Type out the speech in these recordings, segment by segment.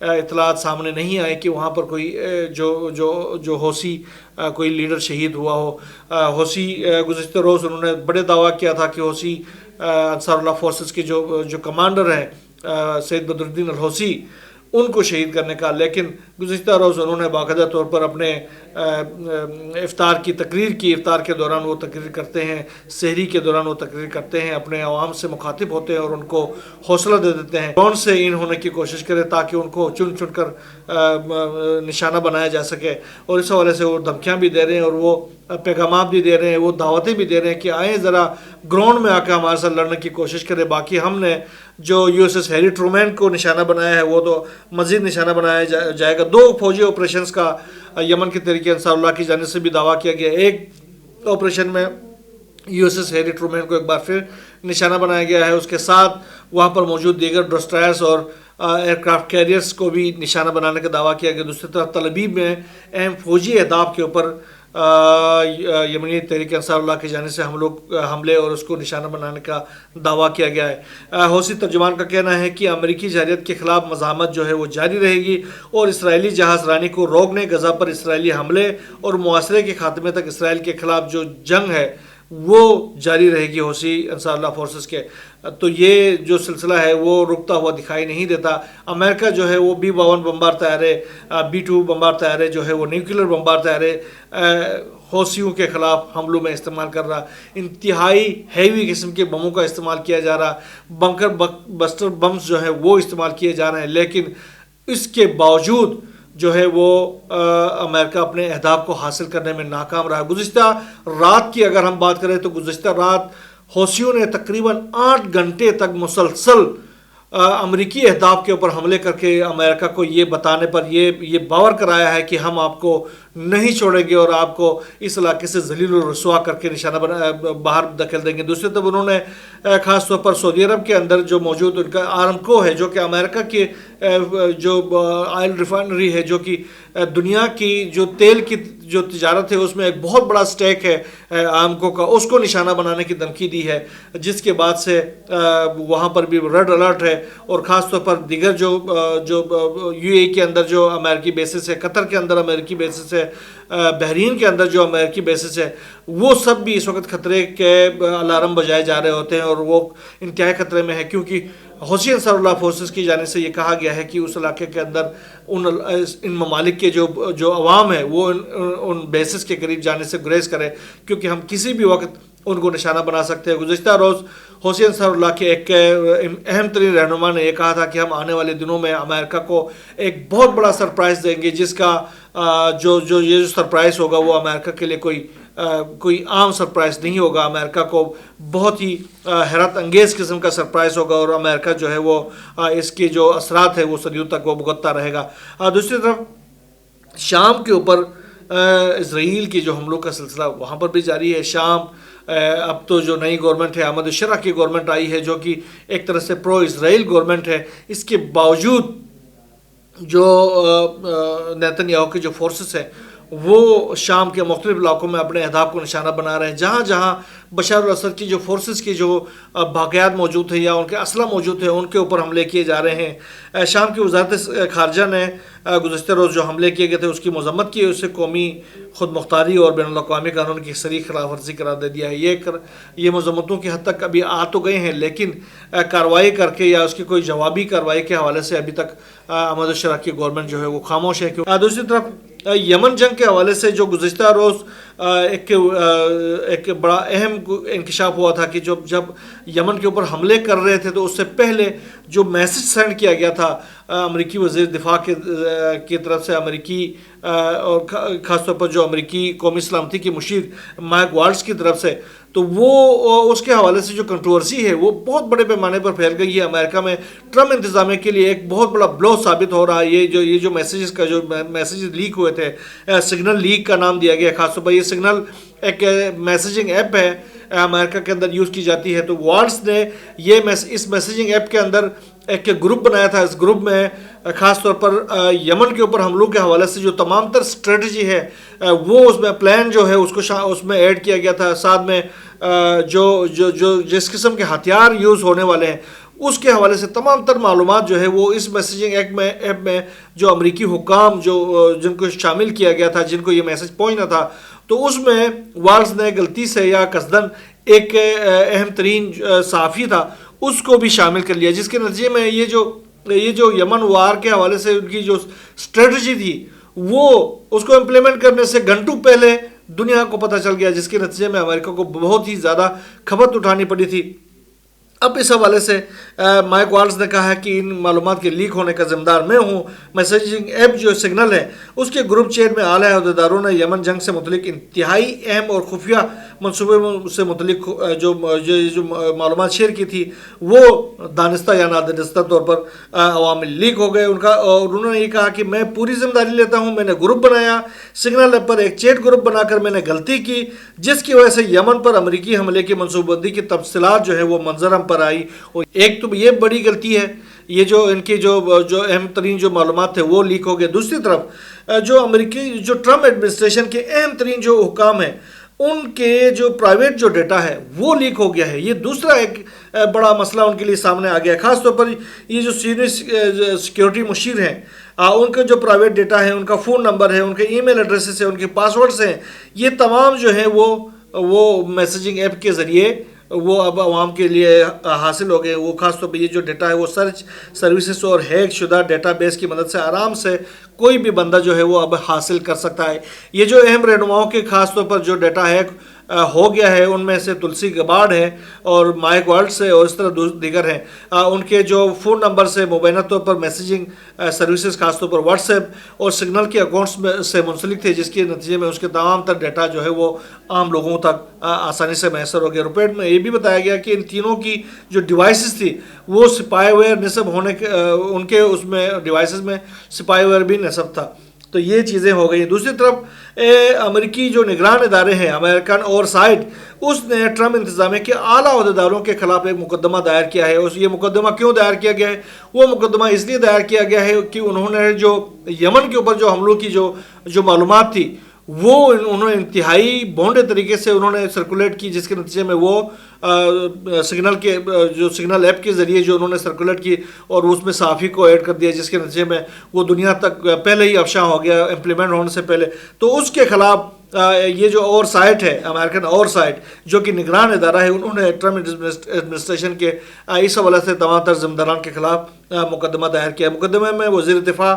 اطلاعات سامنے نہیں آئے کہ وہاں پر کوئی جو حوثی کوئی لیڈر شہید ہوا ہو. حوثی گزشتہ روز انہوں نے بڑے دعویٰ کیا تھا کہ حوثی انصار اللہ فورسز کے جو کمانڈر ہیں سید بدر الدین الحوثی ان کو شہید کرنے کا، لیکن گزشتہ روز انہوں نے باقاعدہ طور پر اپنے افطار کی تقریر کی. افطار کے دوران وہ تقریر کرتے ہیں، سحری کے دوران وہ تقریر کرتے ہیں، اپنے عوام سے مخاطب ہوتے ہیں اور ان کو حوصلہ دے دیتے ہیں کون سے ان ہونے کی کوشش کرے تاکہ ان کو چن چن کر نشانہ بنایا جا سکے. اور اس حوالے سے وہ دھمکیاں بھی دے رہے ہیں اور وہ پیغامات بھی دے رہے ہیں، وہ دعوتیں بھی دے رہے ہیں کہ آئیں ذرا گراؤنڈ میں آ کے ہمارے ساتھ لڑنے کی کوشش کرے. باقی ہم نے جو USS ہیری ٹرومین کو نشانہ بنایا ہے وہ تو مزید نشانہ بنایا جائے گا. 2 فوجی آپریشنز کا یمن کے تحریک انصار اللہ کی جانب سے بھی دعویٰ کیا گیا. ایک آپریشن میں USS ہیری ٹرومین کو ایک بار پھر نشانہ بنایا گیا ہے، اس کے ساتھ وہاں پر موجود دیگر ڈسٹرائرز اور ایئر کرافٹ کیریئرز کو بھی نشانہ بنانے کا دعویٰ کیا گیا. دوسری طرف تل ابیب میں اہم فوجی اہداف کے اوپر یمنی تحریک انصار اللہ کی جانب سے حملے اور اس کو نشانہ بنانے کا دعویٰ کیا گیا ہے. حوثی ترجمان کا کہنا ہے کہ امریکی جارحیت کے خلاف مزاحمت جو ہے وہ جاری رہے گی اور اسرائیلی جہاز رانی کو روکنے، غزہ پر اسرائیلی حملے اور معاصرے کے خاتمے تک اسرائیل کے خلاف جو جنگ ہے وہ جاری رہے گی حوثی انصار اللہ فورسز کے. تو یہ جو سلسلہ ہے وہ رکتا ہوا دکھائی نہیں دیتا. امریکہ جو ہے وہ B-52 بمبار طیارے، B-2 بمبار طیارے جو ہے وہ نیوکلر بمبار طیارے حوثیوں کے خلاف حملوں میں استعمال کر رہا. انتہائی ہیوی قسم کے بموں کا استعمال کیا جا رہا، بنکر بسٹر بمز جو ہے وہ استعمال کیے جا رہے ہیں، لیکن اس کے باوجود جو ہے وہ امریکہ اپنے اہداف کو حاصل کرنے میں ناکام رہا. گزشتہ رات کی اگر ہم بات کریں تو گزشتہ رات حوثیوں نے تقریباً 8 گھنٹے تک مسلسل امریکی اہداف کے اوپر حملے کر کے امریکہ کو یہ بتانے پر یہ باور کرایا ہے کہ ہم آپ کو نہیں چھوڑیں گے اور آپ کو اس علاقے سے ذلیل و رسوا کر کے نشانہ باہر دھکیل دیں گے. دوسری طرف انہوں نے خاص طور پر سعودی عرب کے اندر جو موجود ان کا آرامکو ہے جو کہ امریکہ کے جو آئل ریفائنری ہے جو کہ دنیا کی جو تیل کی جو تجارت ہے اس میں ایک بہت بڑا سٹیک ہے آرامکو کا، اس کو نشانہ بنانے کی دھمکی دی ہے، جس کے بعد سے وہاں پر بھی ریڈ الرٹ ہے. اور خاص طور پر دیگر جو UAE کے اندر جو امریکی بیسز ہے، قطر کے اندر امریکی بیسز ہے، بحرین کے اندر جو امریکی بیسز ہے، وہ سب بھی اس وقت خطرے کے الارم بجائے جا رہے ہوتے ہیں اور وہ انتہائی خطرے میں ہے، کیونکہ حوثی انصار اللہ فورسز کی جانب سے یہ کہا گیا ہے کہ اس علاقے کے اندر ان ممالک کے جو عوام ہے وہ ان بیسز کے قریب جانے سے گریز کرے، کیونکہ ہم کسی بھی وقت ان کو نشانہ بنا سکتے ہیں. گزشتہ روز حوثی انصار اللہ کے ایک اہم ترین رہنما نے یہ کہا تھا کہ ہم آنے والے دنوں میں امریکہ کو ایک بہت بڑا سرپرائز دیں گے، جس کا یہ جو سرپرائز ہوگا وہ امریکہ کے لیے کوئی عام سرپرائز نہیں ہوگا. امریکہ کو بہت ہی حیرت انگیز قسم کا سرپرائز ہوگا اور امریکہ جو ہے وہ اس کے جو اثرات ہیں وہ صدیوں تک وہ بھگتتا رہے گا. دوسری طرف شام کے اوپر اسرائیل کی جو حملوں کا سلسلہ وہاں پر بھی جاری ہے. شام اب تو جو نئی گورنمنٹ ہے احمد الشرح کی گورنمنٹ آئی ہے جو کہ ایک طرح سے پرو اسرائیل گورنمنٹ ہے. اس کے باوجود جو نیتن یاہو کے جو فورسز ہیں وہ شام کے مختلف علاقوں میں اپنے اہداف کو نشانہ بنا رہے ہیں. جہاں جہاں بشار الاسد کی جو فورسز کی جو باقیات موجود ہیں یا ان کے اسلحہ موجود ہیں ان کے اوپر حملے کیے جا رہے ہیں. شام کی وزارت خارجہ نے گزشتہ روز جو حملے کیے گئے تھے اس کی مذمت کی، اسے قومی خود مختاری اور بین الاقوامی قانون کی صریح خلاف ورزی قرار دے دیا ہے. یہ مذمتوں کی حد تک ابھی آ تو گئے ہیں، لیکن کارروائی کر کے یا اس کی کوئی جوابی کارروائی کے حوالے سے ابھی تک احمد الشرح کی گورنمنٹ جو ہے وہ خاموش ہے. دوسری طرف یمن جنگ کے حوالے سے جو گزشتہ روز ایک بڑا اہم انکشاف ہوا تھا کہ جب یمن کے اوپر حملے کر رہے تھے تو اس سے پہلے جو میسج سینڈ کیا گیا تھا امریکی وزیر دفاع کی طرف سے، امریکی اور خاص طور پر جو امریکی قومی سلامتی کی مشیر مائک والٹز کی طرف سے، تو وہ اس کے حوالے سے جو کنٹروورسی ہے وہ بہت بڑے پیمانے پر پھیل گئی ہے. امریکہ میں ٹرمپ انتظامیہ کے لیے ایک بہت بڑا بلو ثابت ہو رہا ہے. یہ جو میسیجز کا جو میسیجز لیک ہوئے تھے، سگنل لیک کا نام دیا گیا. خاص طور پر یہ سگنل ایک میسیجنگ ایپ ہے امریکہ کے اندر یوز کی جاتی ہے. تو والٹز نے اس میسیجنگ ایپ کے اندر ایک گروپ بنایا تھا. اس گروپ میں خاص طور پر یمن کے اوپر حملوں کے حوالے سے جو تمام تر اسٹریٹجی ہے وہ اس میں پلان جو ہے اس میں ایڈ کیا گیا تھا. ساتھ میں جو جس قسم کے ہتھیار یوز ہونے والے ہیں اس کے حوالے سے تمام تر معلومات جو ہے وہ اس میسیجنگ ایپ میں جو امریکی حکام جن کو شامل کیا گیا تھا، جن کو یہ میسج پہنچنا تھا، تو اس میں والز نے غلطی سے یا قصدن ایک اہم ترین صحافی تھا اس کو بھی شامل کر لیا، جس کے نتیجے میں یہ جو یمن وار کے حوالے سے ان کی جو اسٹریٹجی تھی وہ اس کو امپلیمنٹ کرنے سے گھنٹوں پہلے دنیا کو پتہ چل گیا، جس کے نتیجے میں امریکہ کو بہت ہی زیادہ کھپت اٹھانی پڑی تھی۔ اب اس حوالے سے مائک والز نے کہا ہے کہ ان معلومات کے لیک ہونے کا ذمہ دار میں ہوں۔ میسیجنگ ایپ جو سگنل ہے اس کے گروپ چیٹ میں اعلیٰ عہدیداروں نے یمن جنگ سے متعلق انتہائی اہم اور خفیہ منصوبے سے متعلق جو معلومات شیئر کی تھی وہ دانستہ یا نادانستہ طور پر عوام میں لیک ہو گئے اور انہوں نے یہ کہا کہ میں پوری ذمہ داری لیتا ہوں، میں نے گروپ بنایا سگنل ایپ پر، ایک چیٹ گروپ بنا کر میں نے غلطی کی جس کی وجہ سے یمن پر امریکی حملے کی منصوبہ بندی کی تفصیلات جو ہے وہ منظر پر آئی، اور ایک تو یہ بڑی غلطی ہے، یہ جو ان کی جو اہم ترین جو معلومات تھے وہ لیک ہو گئے۔ دوسری طرف جو ٹرمپ ایڈمنسٹریشن کے اہم ترین جو حکام ہیں ان کے جو پرائیویٹ جو ڈیٹا ہے وہ لیک ہو گیا ہے۔ یہ دوسرا ایک بڑا مسئلہ ان کے لیے سامنے آ گیا ہے، خاص طور پر یہ جو سینئر سیکیورٹی مشیر ہیں ان کا جو پرائیویٹ ڈیٹا ہے، ان کا فون نمبر ہے، ان کے ای میل ایڈریسز ہیں، ان کے پاسورڈز ہیں، یہ تمام جو ہیں وہ میسیجنگ ایپ کے ذریعے وہ اب عوام کے لیے حاصل ہو گئے۔ وہ خاص طور پہ یہ جو ڈیٹا ہے وہ سرچ سروسز اور ہیک شدہ ڈیٹا بیس کی مدد سے آرام سے کوئی بھی بندہ جو ہے وہ اب حاصل کر سکتا ہے۔ یہ جو اہم رہنماؤں کے خاص طور پر جو ڈیٹا ہیک ہو گیا ہے ان میں سے تلسی گبارڈ ہے اور مائک والز ہے اور اس طرح دیگر ہیں، ان کے جو فون نمبر سے مبینہ طور پر میسیجنگ سروسز خاص طور پر واٹس ایپ اور سگنل کے اکاؤنٹس سے منسلک تھے، جس کے نتیجے میں اس کے تمام تر ڈیٹا جو ہے وہ عام لوگوں تک آسانی سے میسر ہو گیا۔ رپورٹ میں یہ بھی بتایا گیا کہ ان تینوں کی جو ڈیوائسز تھی وہ سپائی ویئر نصب ہونے کے ان کے اس میں ڈیوائسز میں سپائی ویئر بھی نصب تھا، تو یہ چیزیں ہو گئی۔ دوسری طرف امریکی جو نگران ادارے ہیں امریکن اوور سائٹ، اس نے ٹرمپ انتظامیہ کے اعلیٰ عہدیداروں کے خلاف ایک مقدمہ دائر کیا ہے۔ یہ مقدمہ کیوں دائر کیا گیا ہے؟ وہ مقدمہ اس لیے دائر کیا گیا ہے کہ انہوں نے جو یمن کے اوپر جو حملوں کی جو معلومات تھی وہ انہوں نے انتہائی بونڈے طریقے سے انہوں نے سرکولیٹ کی، جس کے نتیجے میں وہ سگنل ایپ کے ذریعے جو انہوں نے سرکولیٹ کی اور اس میں صحافی کو ایڈ کر دیا، جس کے نتیجے میں وہ دنیا تک پہلے ہی افشاں ہو گیا امپلیمنٹ ہونے سے پہلے۔ تو اس کے خلاف یہ جو اوور سائٹ ہے امریکن اوور سائٹ جو کہ نگران ادارہ ہے، انہوں نے ٹرمپ ایڈمنسٹریشن کے اس حوالے سے تمام تر ذمہ داران کے خلاف مقدمہ دائر کیا۔ مقدمے میں وزیر دفاع،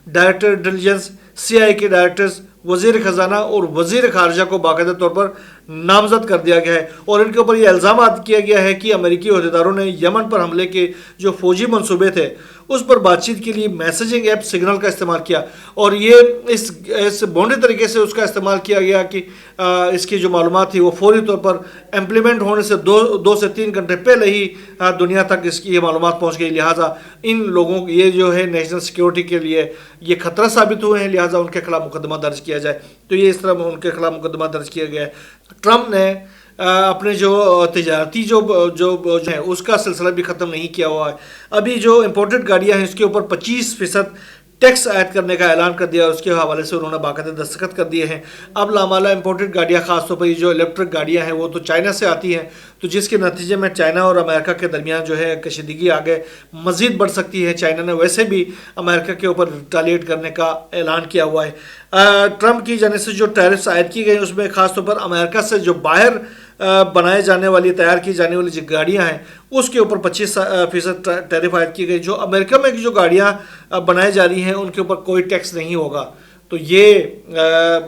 ڈائریکٹر انٹیلیجنس، CIA کے ڈائریکٹرز، وزیر خزانہ اور وزیر خارجہ کو باقاعدہ طور پر نامزد کر دیا گیا ہے، اور ان کے اوپر یہ الزام عائد کیا گیا ہے کہ امریکی عہدیداروں نے یمن پر حملے کے جو فوجی منصوبے تھے اس پر بات چیت کے لیے میسیجنگ ایپ سگنل کا استعمال کیا، اور یہ اس بونڈے طریقے سے اس کا استعمال کیا گیا کہ اس کی جو معلومات تھی وہ فوری طور پر امپلیمنٹ ہونے سے 2 سے 3 گھنٹے پہلے ہی دنیا تک اس کی یہ معلومات پہنچ گئی، لہٰذا ان لوگوں یہ جو ہے نیشنل سیکیورٹی کے لیے یہ خطرہ ثابت ہوئے ہیں، لہٰذا ان کے خلاف مقدمہ درج کیا جائے۔ تو یہ اس طرح ان کے خلاف مقدمہ درج کیا گیا ہے۔ ٹرمپ نے اپنے جو تجارتی جو ہے اس کا سلسلہ بھی ختم نہیں کیا ہوا ہے۔ ابھی جو امپورٹڈ گاڑیاں ہیں اس کے اوپر 25% ٹیکس عائد کرنے کا اعلان کر دیا، اور اس کے حوالے سے انہوں نے باقاعدہ دستخط کر دیے ہیں۔ اب لامالہ امپورٹڈ گاڑیاں خاص طور پر یہ جو الیکٹرک گاڑیاں ہیں وہ تو چائنا سے آتی ہیں، تو جس کے نتیجے میں چائنا اور امریکہ کے درمیان جو ہے کشیدگی آگے مزید بڑھ سکتی ہے۔ چائنا نے ویسے بھی امریکہ کے اوپر ریٹالیٹ کرنے کا اعلان کیا ہوا ہے۔ ٹرمپ کی جانب سے جو ٹیرفس عائد کی گئی اس میں خاص طور پر امریکہ سے جو باہر بنائے جانے والی تیار کی جانے والی جو گاڑیاں ہیں اس کے اوپر 25% ٹیرف عائد کی گئی۔ جو امریکہ میں جو گاڑیاں بنائی جا رہی ہیں ان کے اوپر کوئی ٹیکس نہیں ہوگا، تو یہ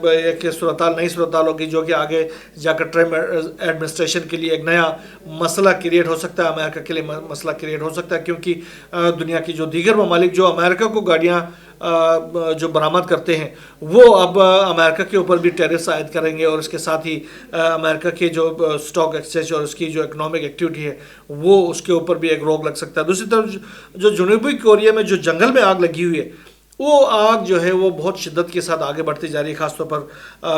ایک صورتحال نئی صورتحال ہوگی جو کہ آگے جا کر ٹرمپ ایڈمنسٹریشن کے لیے ایک نیا مسئلہ کریٹ ہو سکتا ہے، امریکہ کے لیے مسئلہ کریٹ ہو سکتا ہے، کیونکہ دنیا کی جو دیگر ممالک جو امریکہ کو گاڑیاں جو برآمد کرتے ہیں وہ اب امریکہ کے اوپر بھی ٹیرفس عائد کریں گے، اور اس کے ساتھ ہی امریکہ کے جو اسٹاک ایکسچینج اور اس کی جو اکنامک ایکٹیویٹی ہے وہ اس کے اوپر بھی ایک روک لگ سکتا ہے۔ دوسری طرف جو جنوبی کوریا میں جو جنگل میں آگ لگی ہوئی ہے وہ آگ جو ہے وہ بہت شدت کے ساتھ آگے بڑھتی جا رہی ہے، خاص طور پر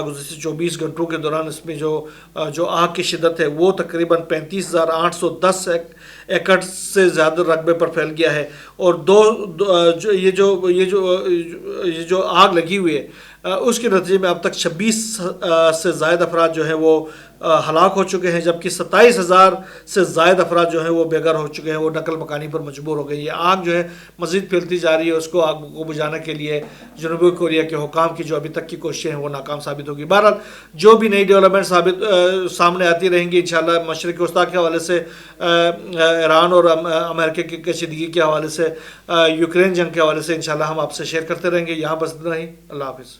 گزشتہ 24 گھنٹوں کے دوران اس میں جو آگ کی شدت ہے وہ تقریباً 35,810 ایکڑ سے زیادہ رقبے پر پھیل گیا ہے، اور یہ جو آگ لگی ہوئی ہے اس کے نتیجے میں اب تک 26 سے زائد افراد جو ہیں وہ ہلاک ہو چکے ہیں، جبکہ 27,000 سے زائد افراد جو ہیں وہ بے گھر ہو چکے ہیں، وہ نقل مکانی پر مجبور ہو گئی. یہ آگ جو ہے مزید پھیلتی جا رہی ہے، اس کو آگ کو بجھانے کے لیے جنوبی کوریا کے حکام کی جو ابھی تک کی کوششیں ہیں وہ ناکام ثابت ہوگی. بہرحال جو بھی نئی ڈیولپمنٹ سامنے آتی رہیں گی انشاءاللہ مشرق وسطیٰ کے حوالے سے، ایران اور امریکہ کی کشیدگی کے حوالے سے، یوکرین جنگ کے حوالے سے انشاءاللہ ہم آپ سے شیئر کرتے رہیں گے. یہاں بس اتنا ہی. اللہ حافظ.